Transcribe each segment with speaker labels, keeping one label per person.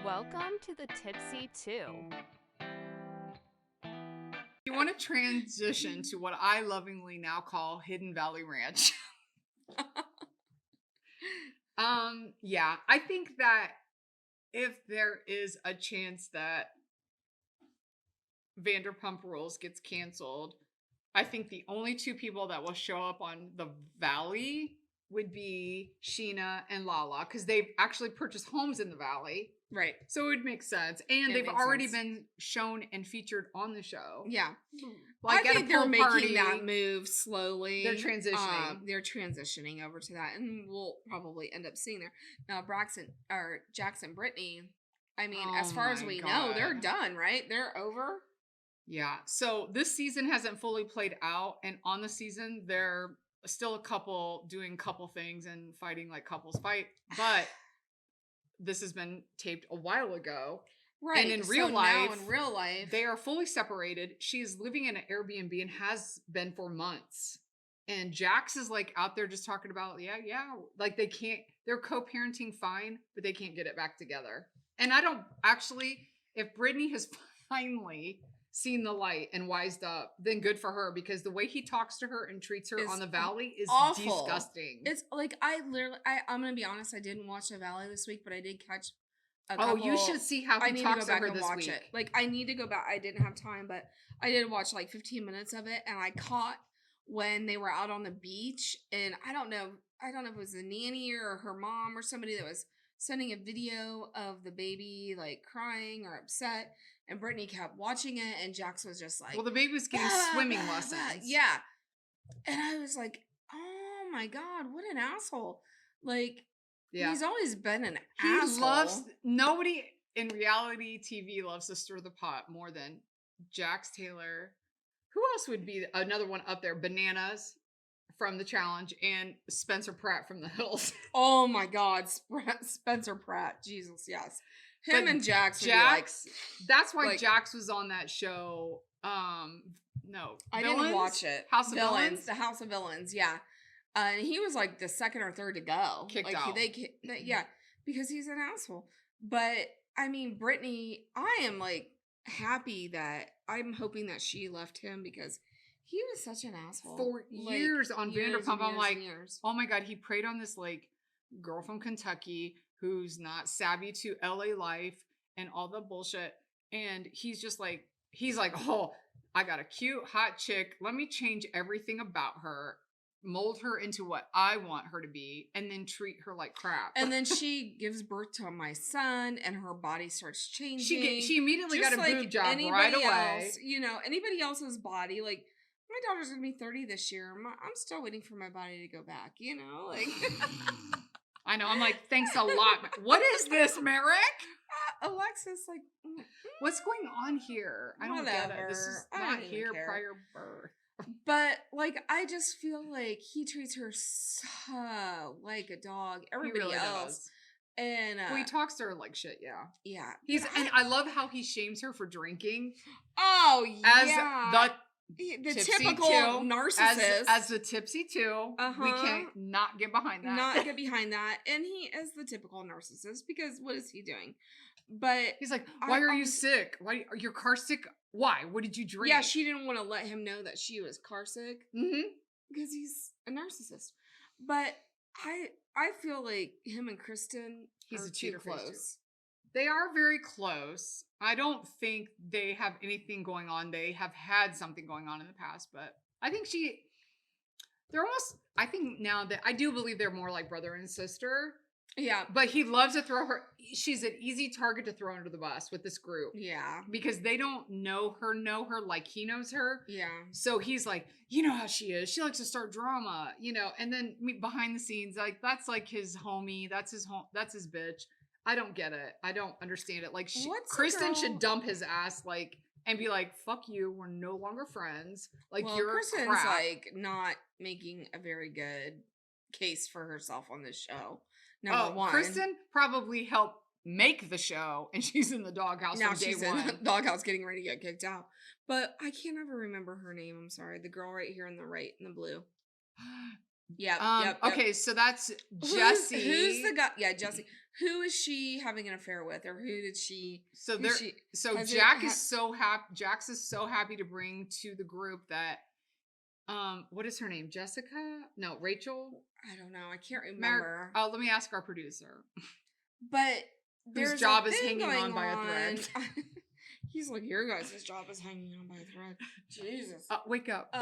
Speaker 1: Welcome to the Tipsy Two.
Speaker 2: You want to transition to what I lovingly now call Hidden Valley Ranch. Yeah, I think that if there is a chance that Vanderpump Rules gets canceled, I think the only two people that will show up on the Valley would be Sheena and Lala, because they've actually purchased homes in the Valley.
Speaker 3: Right.
Speaker 2: So it would make sense. And they've already been shown and featured on the show.
Speaker 3: Yeah.
Speaker 2: Like
Speaker 3: I think they're making
Speaker 2: party,
Speaker 3: that move slowly.
Speaker 2: They're transitioning.
Speaker 3: They're transitioning over to that, and we'll probably end up seeing there. Now, Jackson Brittany, I mean, as far as we know, they're done, right? They're over.
Speaker 2: Yeah. So this season hasn't fully played out, and on the season, they're still a couple doing couple things and fighting like couples fight, but this has been taped a while ago.
Speaker 3: Right.
Speaker 2: And in real life, they are fully separated. She's living in an Airbnb and has been for months. And Jax is like out there just talking about, yeah. Like they're co-parenting fine, but they can't get it back together. And I don't actually, if Brittany has finally seen the light and wised up, then good for her, because the way he talks to her and treats her on the Valley is awful. Disgusting.
Speaker 3: It's like, I'm going to be honest, I didn't watch the Valley this week, but I did catch a couple.
Speaker 2: Oh, you should see how he talks to her this week.
Speaker 3: Like, I need to go back. I didn't have time, but I did watch like 15 minutes of it, and I caught when they were out on the beach, and I don't know if it was the nanny or her mom or somebody that was sending a video of the baby like crying or upset, and Brittany kept watching it, and Jax was just like,
Speaker 2: well, the baby was getting swimming lessons.
Speaker 3: Yeah. And I was like, oh my God, what an asshole. Like, yeah. He's always been an asshole.
Speaker 2: Nobody in reality TV loves to stir the pot more than Jax Taylor. Who else would be another one up there? Bananas from The Challenge and Spencer Pratt from The Hills.
Speaker 3: Oh my God, Spencer Pratt. Jesus, yes. Him and Jax.
Speaker 2: That's why Jax was on that show. No,
Speaker 3: I didn't watch it.
Speaker 2: House of Villains.
Speaker 3: The House of Villains. Yeah, and he was like the second or third to go.
Speaker 2: Kicked out.
Speaker 3: Yeah, because he's an asshole. But I mean, Brittany, I am like happy that I'm hoping that she left him, because he was such an asshole
Speaker 2: for years on Vanderpump. I'm like, oh my God, he preyed on this like girl from Kentucky who's not savvy to LA life and all the bullshit. And he's like, oh, I got a cute, hot chick. Let me change everything about her, mold her into what I want her to be, and then treat her like crap.
Speaker 3: And then she gives birth to my son, and her body starts changing.
Speaker 2: She immediately got a boob job right away.
Speaker 3: Anybody else's body, like, my daughter's going to be 30 this year. I'm still waiting for my body to go back, like...
Speaker 2: I know. I'm like, thanks a lot. What is this, Merrick?
Speaker 3: Alexis, like,
Speaker 2: what's going on here? I don't get it. This is not here prior birth.
Speaker 3: But like, I just feel like he treats her so like a dog. Everybody really else. Does. And
Speaker 2: he talks to her like shit.
Speaker 3: Yeah.
Speaker 2: And I love how he shames her for drinking.
Speaker 3: Oh yeah.
Speaker 2: As
Speaker 3: the typical narcissist.
Speaker 2: As the Tipsy Two, we can't not get behind that.
Speaker 3: Not get behind that. And he is the typical narcissist, because what is he doing? But
Speaker 2: he's like, why are you sick? Why are your car sick? Why? What did you drink?
Speaker 3: Yeah, she didn't want to let him know that she was car sick.
Speaker 2: Mm-hmm.
Speaker 3: Because he's a narcissist. But I feel like him and Kristen are too close.
Speaker 2: They are very close. I don't think they have anything going on. They have had something going on in the past, but I think I think now that I do believe they're more like brother and sister.
Speaker 3: Yeah.
Speaker 2: But he loves to throw her. She's an easy target to throw under the bus with this group.
Speaker 3: Yeah.
Speaker 2: Because they don't know her like he knows her.
Speaker 3: Yeah.
Speaker 2: So he's like, you know how she is. She likes to start drama, and then behind the scenes, like that's like his homie. That's his bitch. I don't get it. I don't understand it. Like, Kristen should dump his ass, like, and be like, fuck you. We're no longer friends. Like, you're
Speaker 3: Kristen's
Speaker 2: crap.
Speaker 3: Like, not making a very good case for herself on this show. Number one.
Speaker 2: Kristen probably helped make the show, and she's in the doghouse
Speaker 3: now
Speaker 2: from day
Speaker 3: she's
Speaker 2: one.
Speaker 3: In the doghouse getting ready to get kicked out. But I can't ever remember her name. I'm sorry. The girl right here in the blue. Yep.
Speaker 2: Okay, so that's
Speaker 3: Who's
Speaker 2: Jesse.
Speaker 3: the guy? Yeah, Jesse. Who is she having an affair with, or who did she?
Speaker 2: So
Speaker 3: who
Speaker 2: there.
Speaker 3: she-
Speaker 2: So
Speaker 3: has it
Speaker 2: Jack
Speaker 3: ha-
Speaker 2: is so happy. Jax is so happy to bring to the group that. What is her name? Jessica? No, Rachel.
Speaker 3: I don't know. I can't
Speaker 2: Mer-
Speaker 3: remember.
Speaker 2: Oh, let me ask our producer.
Speaker 3: But there's
Speaker 2: job
Speaker 3: a
Speaker 2: is
Speaker 3: thing
Speaker 2: hanging
Speaker 3: going
Speaker 2: on by a thread.
Speaker 3: He's like, your guys' job is hanging on by a thread. Jesus.
Speaker 2: Wake up.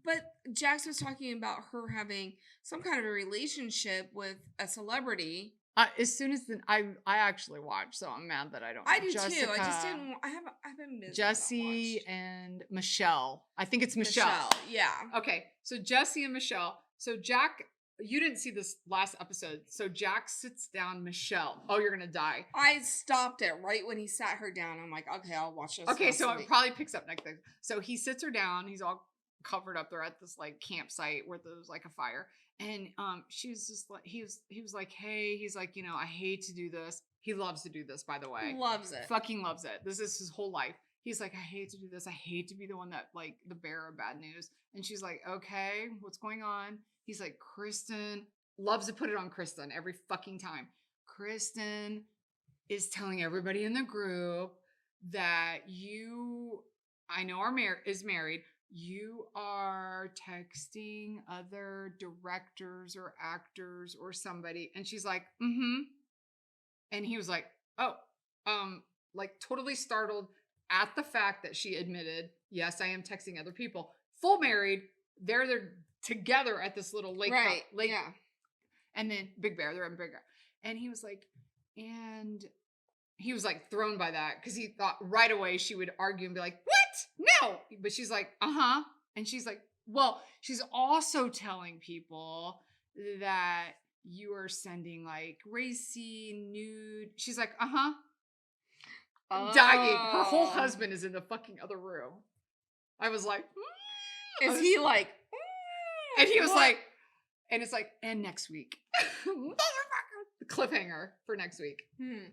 Speaker 3: But Jax was talking about her having some kind of a relationship with a celebrity.
Speaker 2: As soon as I actually watched, so I'm mad that I don't.
Speaker 3: I do
Speaker 2: Jessica,
Speaker 3: too. I just didn't. I've been busy.
Speaker 2: Jesse and Michelle. I think it's Michelle.
Speaker 3: Yeah.
Speaker 2: Okay, so Jesse and Michelle. So Jack, you didn't see this last episode. So Jack sits down Michelle. Oh, you're gonna die.
Speaker 3: I stopped it right when he sat her down. I'm like, okay, I'll watch this.
Speaker 2: Okay, so it probably picks up next thing. So he sits her down. He's all covered up. They're at this like campsite where there's like a fire. And she was just like he was like, hey, he's like, I hate to do this. He loves to do this, by the way.
Speaker 3: Loves it.
Speaker 2: Fucking loves it. This is his whole life. He's like, I hate to do this. I hate to be the one that like the bearer of bad news. And she's like, okay, what's going on? He's like, Kristen loves to put it on Kristen every fucking time. Kristen is telling everybody in the group that I know is married. You are texting other directors or actors or somebody. And she's like, mm-hmm. And he was like, oh, like totally startled at the fact that she admitted, yes, I am texting other people. Full married. They're together at this little lake.
Speaker 3: Right.
Speaker 2: Lake.
Speaker 3: Yeah.
Speaker 2: And then Big Bear, they're in Big Bear. And he was like, thrown by that because he thought right away she would argue and be like, what? No. But she's like, uh-huh. And she's like, well, she's also telling people that you are sending like racy, nude. She's like, uh-huh. Dying. Her whole husband is in the fucking other room. I was like,
Speaker 3: is he like,
Speaker 2: and he was like, and it's like, and next week. The cliffhanger for next week.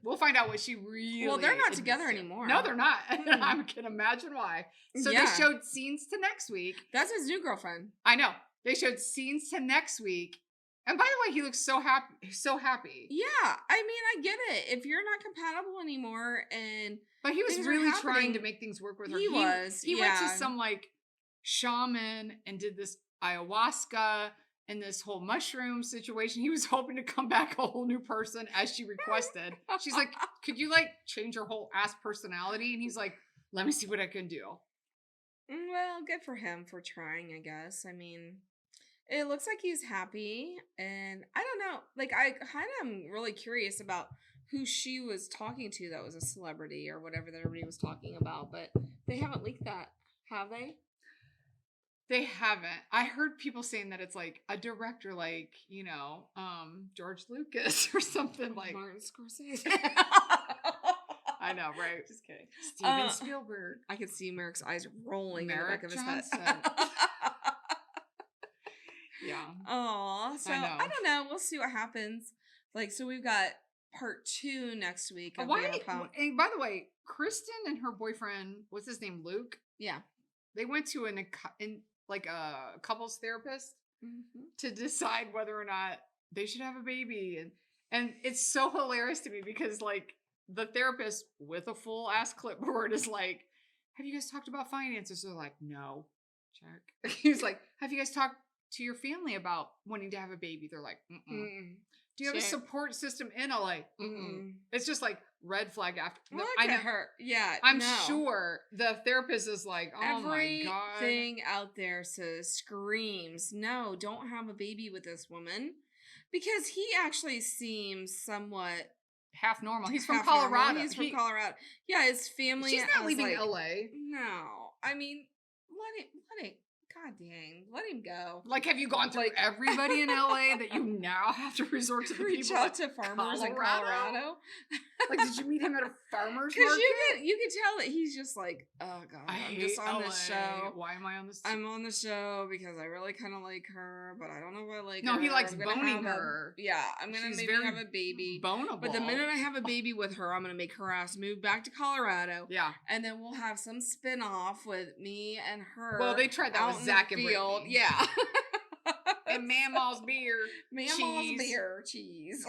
Speaker 2: We'll find out what she really.
Speaker 3: Well, they're not together anymore.
Speaker 2: No, they're not. I can imagine why. So they showed scenes to next week.
Speaker 3: That's his new girlfriend.
Speaker 2: I know. They showed scenes to next week. And by the way, he looks so happy. So happy.
Speaker 3: Yeah. I mean, I get it. If you're not compatible anymore
Speaker 2: but he was really trying to make things work with her. He went to some like shaman and did this ayahuasca and this whole mushroom situation. He was hoping to come back a whole new person as she requested. She's like, could you like change your whole ass personality? And he's like, let me see what I can do.
Speaker 3: Well, good for him for trying, I guess. I mean, it looks like he's happy. And I don't know. Like, I kind of am really curious about who she was talking to that was a celebrity or whatever that everybody was talking about. But they haven't leaked that, have they?
Speaker 2: They haven't. I heard people saying that it's like a director like, George Lucas or something like.
Speaker 3: Martin Scorsese.
Speaker 2: I know, right? Just kidding. Steven Spielberg.
Speaker 3: I could see Merrick's eyes rolling
Speaker 2: Merrick
Speaker 3: in the back
Speaker 2: Johnson.
Speaker 3: of his head.
Speaker 2: Yeah.
Speaker 3: Oh, so I don't know. We'll see what happens. Like, so we've got part 2 next week. Of
Speaker 2: and by the way, Kristen and her boyfriend, what's his name, Luke?
Speaker 3: Yeah.
Speaker 2: They went to a couples therapist to decide whether or not they should have a baby. And it's so hilarious to me because like the therapist with a full ass clipboard is like, have you guys talked about finances? They're like, no. Check. He's like, have you guys talked to your family about wanting to have a baby? They're like, mm-mm. Do you have a support system in LA? Mm-mm. It's just like red flag after.
Speaker 3: Look at her. Yeah.
Speaker 2: I'm sure the therapist is like, oh my God.
Speaker 3: Everything out there screams, no, don't have a baby with this woman. Because he actually seems somewhat
Speaker 2: half normal. He's from Colorado.
Speaker 3: He's from Colorado. Yeah, his family.
Speaker 2: She's not leaving LA.
Speaker 3: No. I mean, let it. God dang, let him go.
Speaker 2: Like, have you gone through everybody in LA that you now have to resort to the
Speaker 3: reach
Speaker 2: people
Speaker 3: out to farmers in Colorado?
Speaker 2: Like, did you meet him at a farmer's market?
Speaker 3: Because you could tell that he's just like, oh God, I'm just on this show.
Speaker 2: Why am I on this?
Speaker 3: I'm on the show because I really kind of like her, but I don't know if I like her.
Speaker 2: No, he likes boning her.
Speaker 3: I'm gonna maybe have a baby.
Speaker 2: Boneable.
Speaker 3: But the minute I have a baby with her, I'm gonna make her ass move back to Colorado.
Speaker 2: Yeah.
Speaker 3: And then we'll have some spin-off with me and her.
Speaker 2: Well, they tried that with Zach and Brittany.
Speaker 3: Yeah.
Speaker 2: and Mamaw's beer.
Speaker 3: Mamaw's
Speaker 2: cheese.
Speaker 3: beer cheese.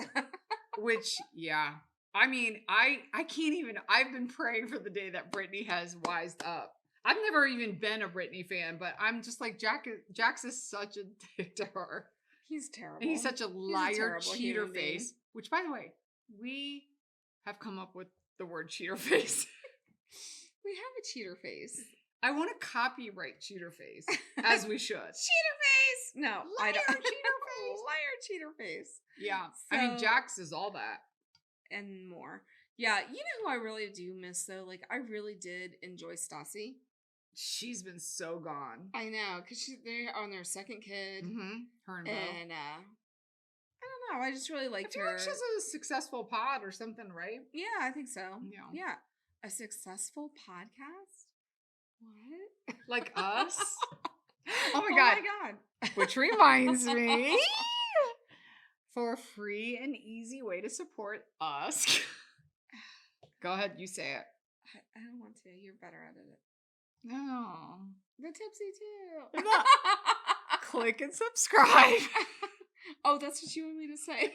Speaker 2: Which, yeah. I mean, I can't even. I've been praying for the day that Britney has wised up. I've never even been a Britney fan, but I'm just like Jax is such a dick to her.
Speaker 3: He's terrible.
Speaker 2: And he's such a liar,
Speaker 3: terrible
Speaker 2: cheater
Speaker 3: human being.
Speaker 2: face. Which, by the way, we have come up with the word cheater face.
Speaker 3: We have a cheater face.
Speaker 2: I want to copyright cheater face, as we should.
Speaker 3: Cheater face. No, I
Speaker 2: Liar,
Speaker 3: don't.
Speaker 2: cheater face.
Speaker 3: Liar, cheater face.
Speaker 2: Yeah, I mean,
Speaker 3: So-
Speaker 2: Jax is all that.
Speaker 3: And more. Yeah, you know who I really do miss though? Like, I really did enjoy Stassi.
Speaker 2: She's been so gone.
Speaker 3: I know, because they're on their second kid.
Speaker 2: Mm-hmm. Her and Bo.
Speaker 3: And I don't know. I just really
Speaker 2: I
Speaker 3: liked
Speaker 2: feel
Speaker 3: her.
Speaker 2: like she's a successful pod or something, right?
Speaker 3: Yeah, I think so.
Speaker 2: Yeah.
Speaker 3: Yeah. A successful podcast? What?
Speaker 2: Like us? Oh my
Speaker 3: Oh
Speaker 2: god.
Speaker 3: my god.
Speaker 2: Which reminds me, for a free and easy way to support us. Go ahead, you say it.
Speaker 3: I don't want to. You're better at it.
Speaker 2: No.
Speaker 3: The Tipsy Two.
Speaker 2: No. Click and subscribe.
Speaker 3: Oh, that's what you want me to say.